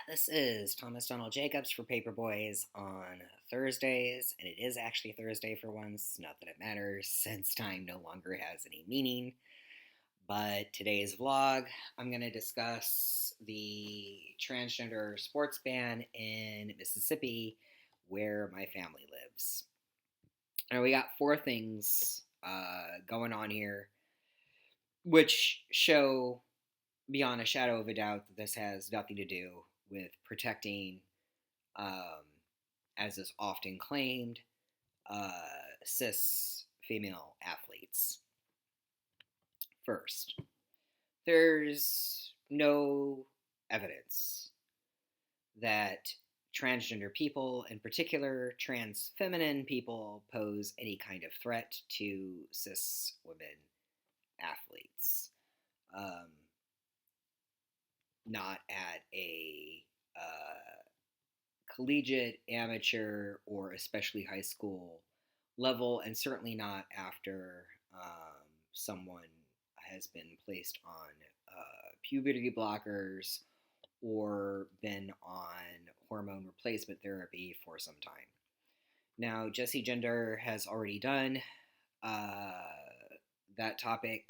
This is Thomas Donald Jacobs for Paper Boys on Thursdays, and it is actually Thursday for once. Not that it matters, since time no longer has any meaning. But today's vlog, I'm going to discuss the transgender sports ban in Mississippi, where my family lives. And we got four things going on here, which show beyond a shadow of a doubt that this has nothing to do with protecting, um, as is often claimed, uh, cis female athletes. First, there's no evidence that transgender people, in particular trans feminine people, pose any kind of threat to cis women athletes. Um, not at a collegiate, amateur, or especially high school level, and certainly not after someone has been placed on puberty blockers or been on hormone replacement therapy for some time. Now, Jessie Gender has already done uh, that topic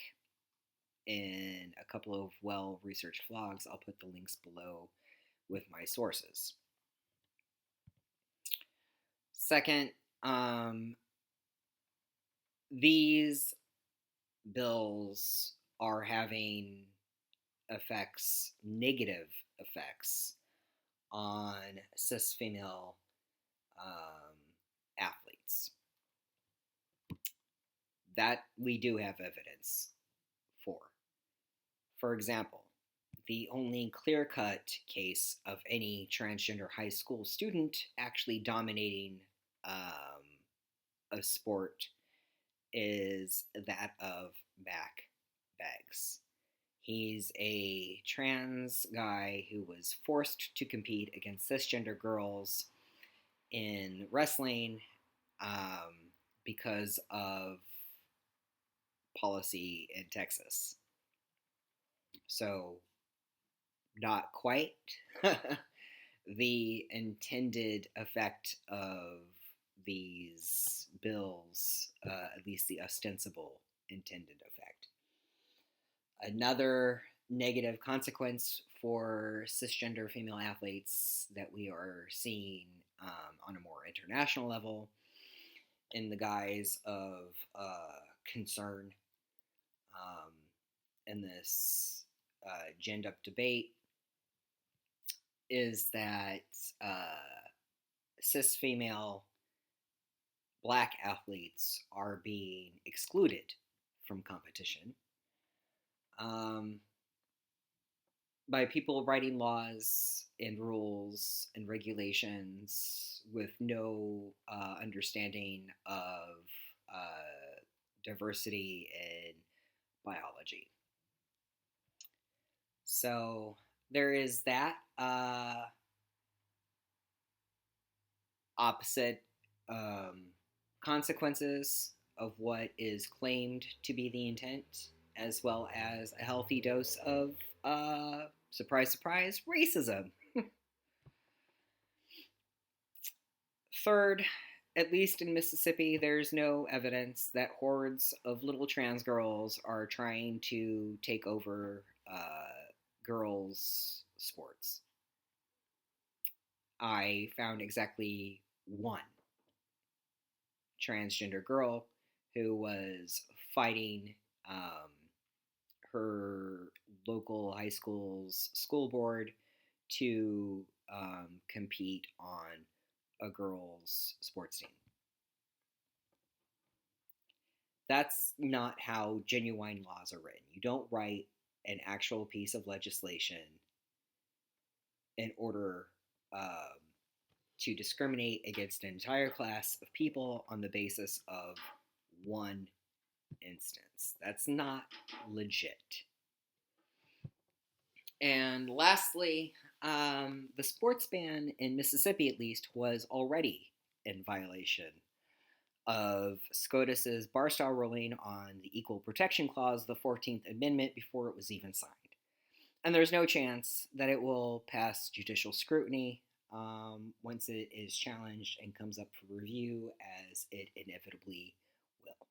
in a couple of well-researched vlogs. I'll put the links below with my sources. Second, these bills are having negative effects on cis female athletes. That we do have evidence for. For example, the only clear-cut case of any transgender high school student actually dominating a sport is that of Mac Beggs. He's a trans guy who was forced to compete against cisgender girls in wrestling because of policy in Texas. So, not quite the intended effect of these bills, at least the ostensible intended effect. Another negative consequence for cisgender female athletes that we are seeing on a more international level in the guise of concern in this gend up debate is that cis female black athletes are being excluded from competition by people writing laws and rules and regulations with no understanding of diversity in biology. So there is that opposite consequences of what is claimed to be the intent, as well as a healthy dose of, surprise, surprise, racism. Third, at least in Mississippi, there's no evidence that hordes of little trans girls are trying to take over girls' sports. I found exactly one transgender girl who was fighting her local high school's school board to compete on a girls' sports team. That's not how genuine laws are written. You don't write an actual piece of legislation in order to discriminate against an entire class of people on the basis of one instance. That's not legit. And lastly, the sports ban in Mississippi, at least, was already in violation of SCOTUS's bar-style ruling on the Equal Protection Clause of the 14th Amendment before it was even signed. And there's no chance that it will pass judicial scrutiny once it is challenged and comes up for review, as it inevitably will.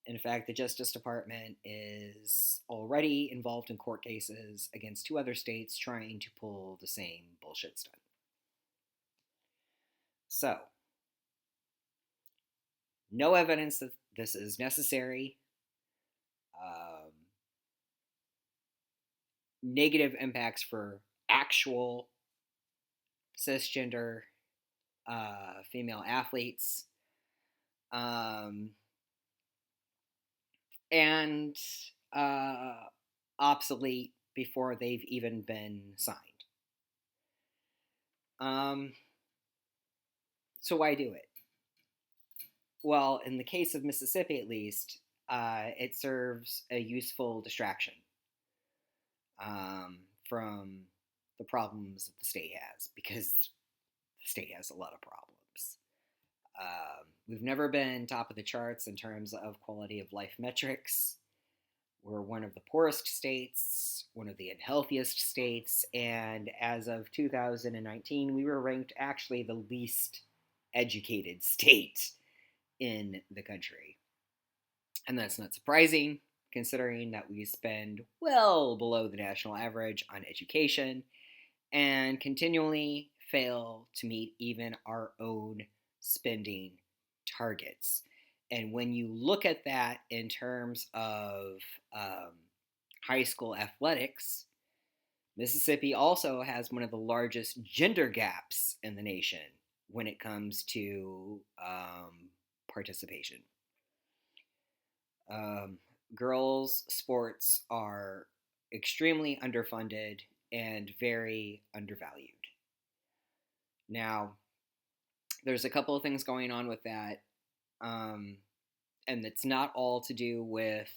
In fact, the Justice Department is already involved in court cases against 2 other states trying to pull the same bullshit stunt. So, no evidence that this is necessary. Negative impacts for actual cisgender female athletes. And obsolete before they've even been signed. So why do it? Well, in the case of Mississippi, at least, it serves a useful distraction from the problems that the state has, because the state has a lot of problems. We've never been top of the charts in terms of quality of life metrics. We're one of the poorest states, one of the unhealthiest states, and as of 2019, we were ranked actually the least educated state in the country. And that's not surprising, considering that we spend well below the national average on education and continually fail to meet even our own spending targets. And when you look at that in terms of high school athletics, Mississippi also has one of the largest gender gaps in the nation when it comes to participation. Girls' sports are extremely underfunded and very undervalued. Now, there's a couple of things going on with that, and it's not all to do with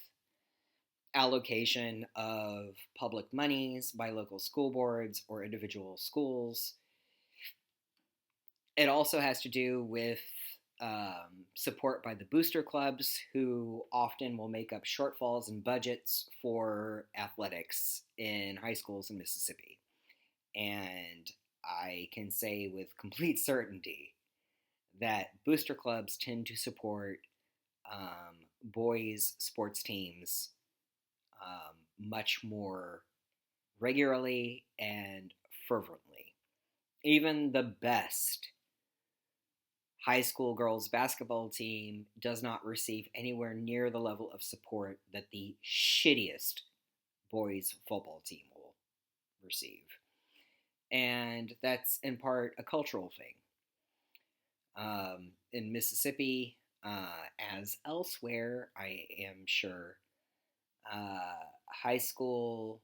allocation of public monies by local school boards or individual schools. It also has to do with support by the booster clubs, who often will make up shortfalls in budgets for athletics in high schools in Mississippi. And I can say with complete certainty that booster clubs tend to support boys' sports teams much more regularly and fervently. Even the best high school girls basketball team does not receive anywhere near the level of support that the shittiest boys football team will receive. And that's in part a cultural thing. In Mississippi, as elsewhere, I am sure, high school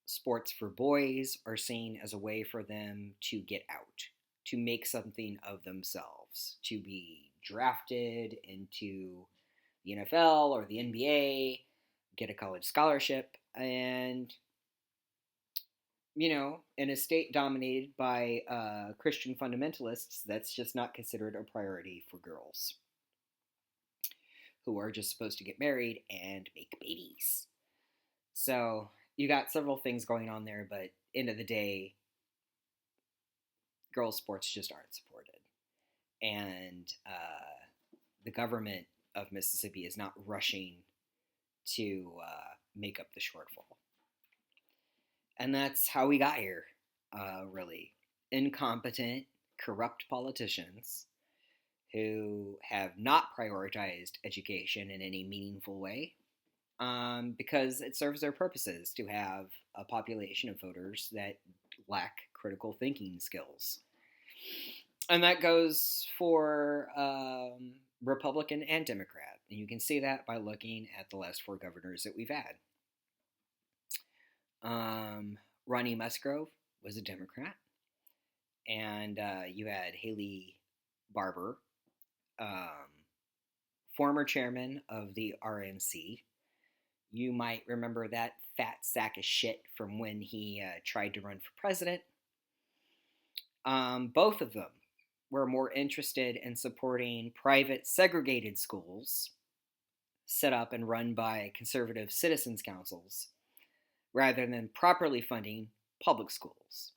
sports for boys are seen as a way for them to get out, to make something of themselves, to be drafted into the NFL or the NBA, get a college scholarship, and, in a state dominated by Christian fundamentalists, that's just not considered a priority for girls, who are just supposed to get married and make babies. So you got several things going on there, but end of the day, girls' sports just aren't supported. And the government of Mississippi is not rushing to make up the shortfall. And that's how we got here, really. Incompetent, corrupt politicians who have not prioritized education in any meaningful way, because it serves their purposes to have a population of voters that lack critical thinking skills. And that goes for Republican and Democrat. And you can see that by looking at the last 4 governors that we've had. Ronnie Musgrove was a Democrat. And you had Haley Barbour, former chairman of the RNC. You might remember that fat sack of shit from when he tried to run for president. Both of them were more interested in supporting private segregated schools set up and run by conservative citizens councils rather than properly funding public schools.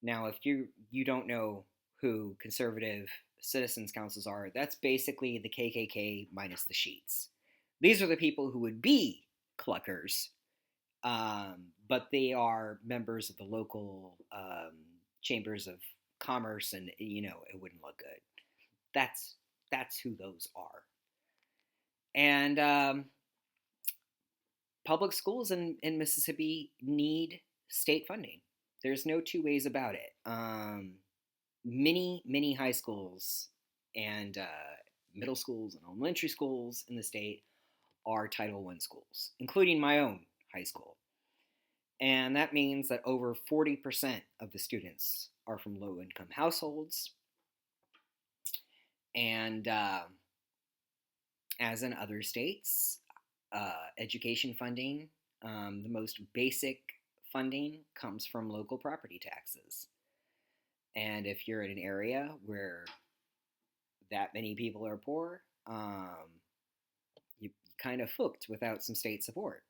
Now, if you don't know who conservative citizens councils are, that's basically the KKK minus the sheets. These are the people who would be cluckers, but they are members of the local chambers of commerce, and it wouldn't look good. That's who those are. And public schools in Mississippi need state funding. There's no two ways about it. Many high schools and middle schools and elementary schools in the state are Title I schools, including my own high school. And that means that over 40% of the students are from low-income households. And as in other states, education funding, the most basic funding comes from local property taxes. And if you're in an area where that many people are poor, you kind of hooked without some state support.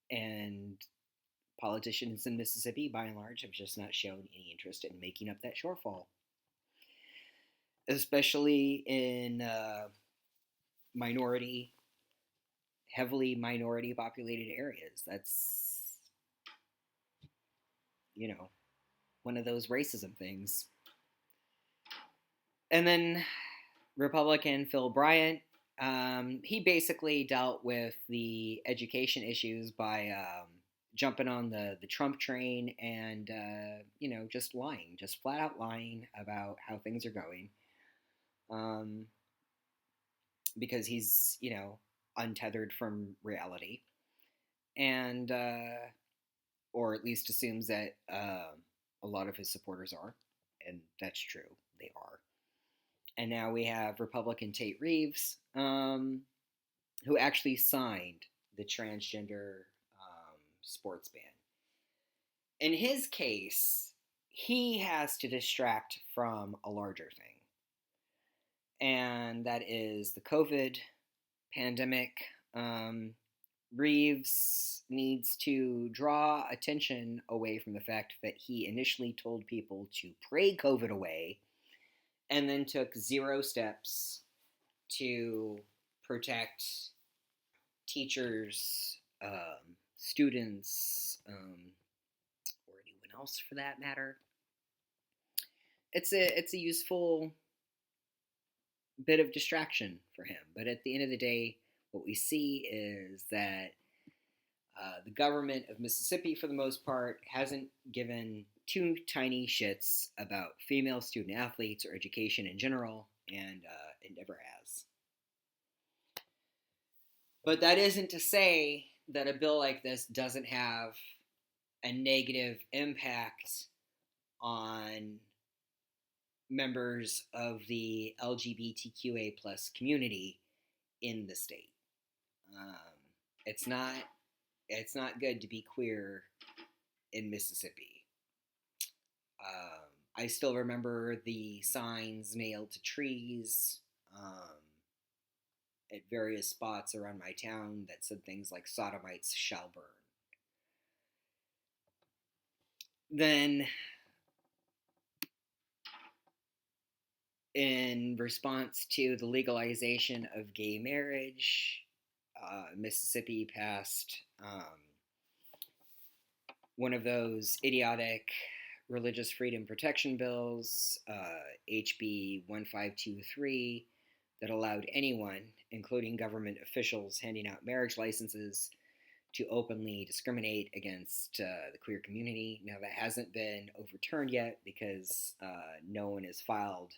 And politicians in Mississippi, by and large, have just not shown any interest in making up that shortfall, especially in heavily minority populated areas. That's, one of those racism things. And then Republican Phil Bryant, he basically dealt with the education issues by jumping on the Trump train and, just flat out lying about how things are going. Because he's, untethered from reality. And, or at least assumes that a lot of his supporters are. And that's true. They are. And now we have Republican Tate Reeves, who actually signed the transgender sports ban. In his case, he has to distract from a larger thing, and that is the COVID pandemic. Reeves needs to draw attention away from the fact that he initially told people to pray COVID away and then took 0 steps to protect teachers, students, or anyone else for that matter. It's a useful bit of distraction for him, but at the end of the day, what we see is that the government of Mississippi, for the most part, hasn't given 2 tiny shits about female student athletes or education in general, and it never has. But that isn't to say that a bill like this doesn't have a negative impact on members of the LGBTQA plus community in the state. It's not good to be queer in Mississippi. I still remember the signs nailed to trees at various spots around my town that said things like "Sodomites shall burn." Then, in response to the legalization of gay marriage, Mississippi passed one of those idiotic religious freedom protection bills, HB 1523, that allowed anyone, including government officials handing out marriage licenses, to openly discriminate against the queer community. Now, that hasn't been overturned yet because no one has filed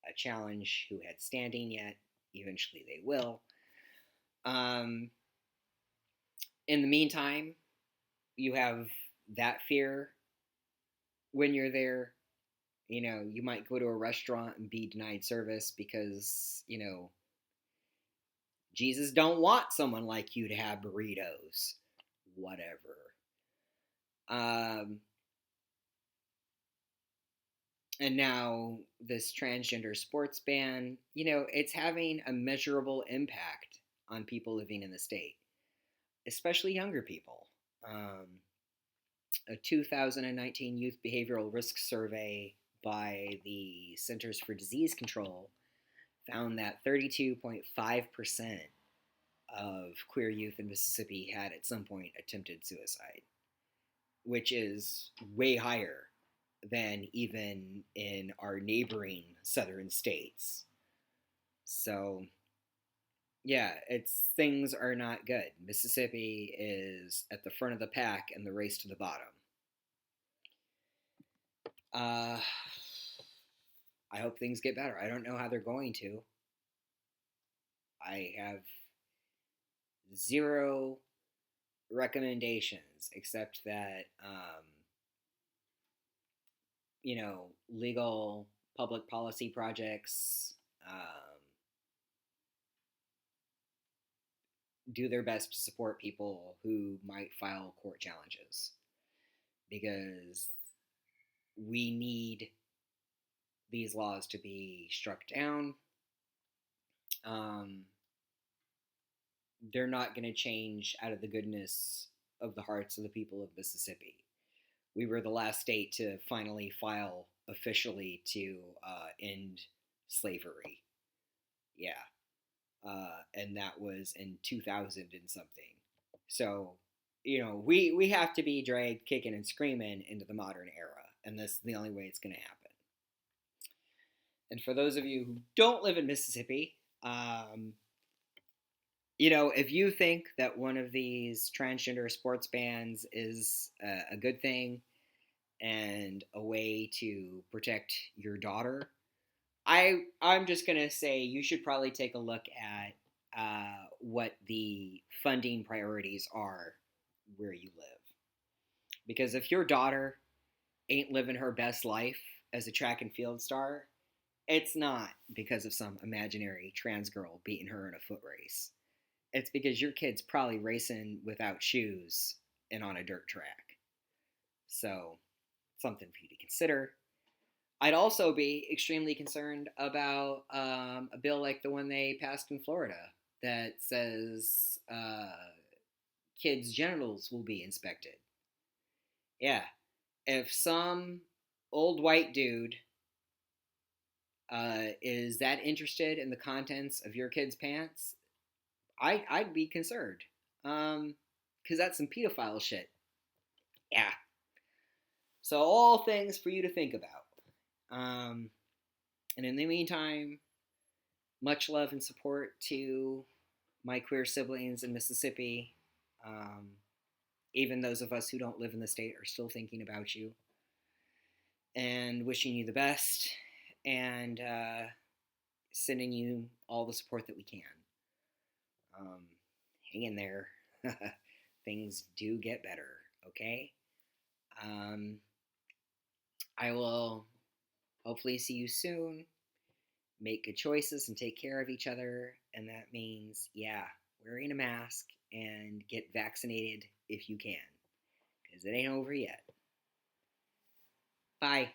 a challenge who had standing yet. Eventually they will. In the meantime, you have that fear when you're there. You might go to a restaurant and be denied service because, Jesus don't want someone like you to have burritos. Whatever. And now this transgender sports ban, it's having a measurable impact on people living in the state, especially younger people. A 2019 Youth Behavioral Risk Survey by the Centers for Disease Control found that 32.5% of queer youth in Mississippi had at some point attempted suicide, which is way higher than even in our neighboring southern states. So, yeah, things are not good. Mississippi is at the front of the pack in the race to the bottom. I hope things get better. I don't know how they're going to. I have zero recommendations except that, legal public policy projects do their best to support people who might file court challenges, because we need these laws to be struck down. They're not going to change out of the goodness of the hearts of the people of Mississippi. We were the last state to finally file officially to end slavery. Yeah. And that was in 2000 and something. So, we have to be dragged kicking and screaming into the modern era, and this is the only way it's going to happen. And for those of you who don't live in Mississippi, if you think that one of these transgender sports bans is a good thing and a way to protect your daughter, I'm just going to say you should probably take a look at what the funding priorities are where you live. Because if your daughter ain't living her best life as a track and field star, it's not because of some imaginary trans girl beating her in a foot race. It's because your kid's probably racing without shoes and on a dirt track. So, something for you to consider. I'd also be extremely concerned about a bill like the one they passed in Florida that says kids' genitals will be inspected. Yeah. If some old white dude is that interested in the contents of your kid's pants, I'd be concerned. Because that's some pedophile shit. Yeah. So, all things for you to think about. And in the meantime, much love and support to my queer siblings in Mississippi. Even those of us who don't live in the state are still thinking about you and wishing you the best, and sending you all the support that we can. Hang in there. Things do get better, okay? I will hopefully see you soon. Make good choices and take care of each other. And that means, wearing a mask and get vaccinated if you can, because it ain't over yet. Bye.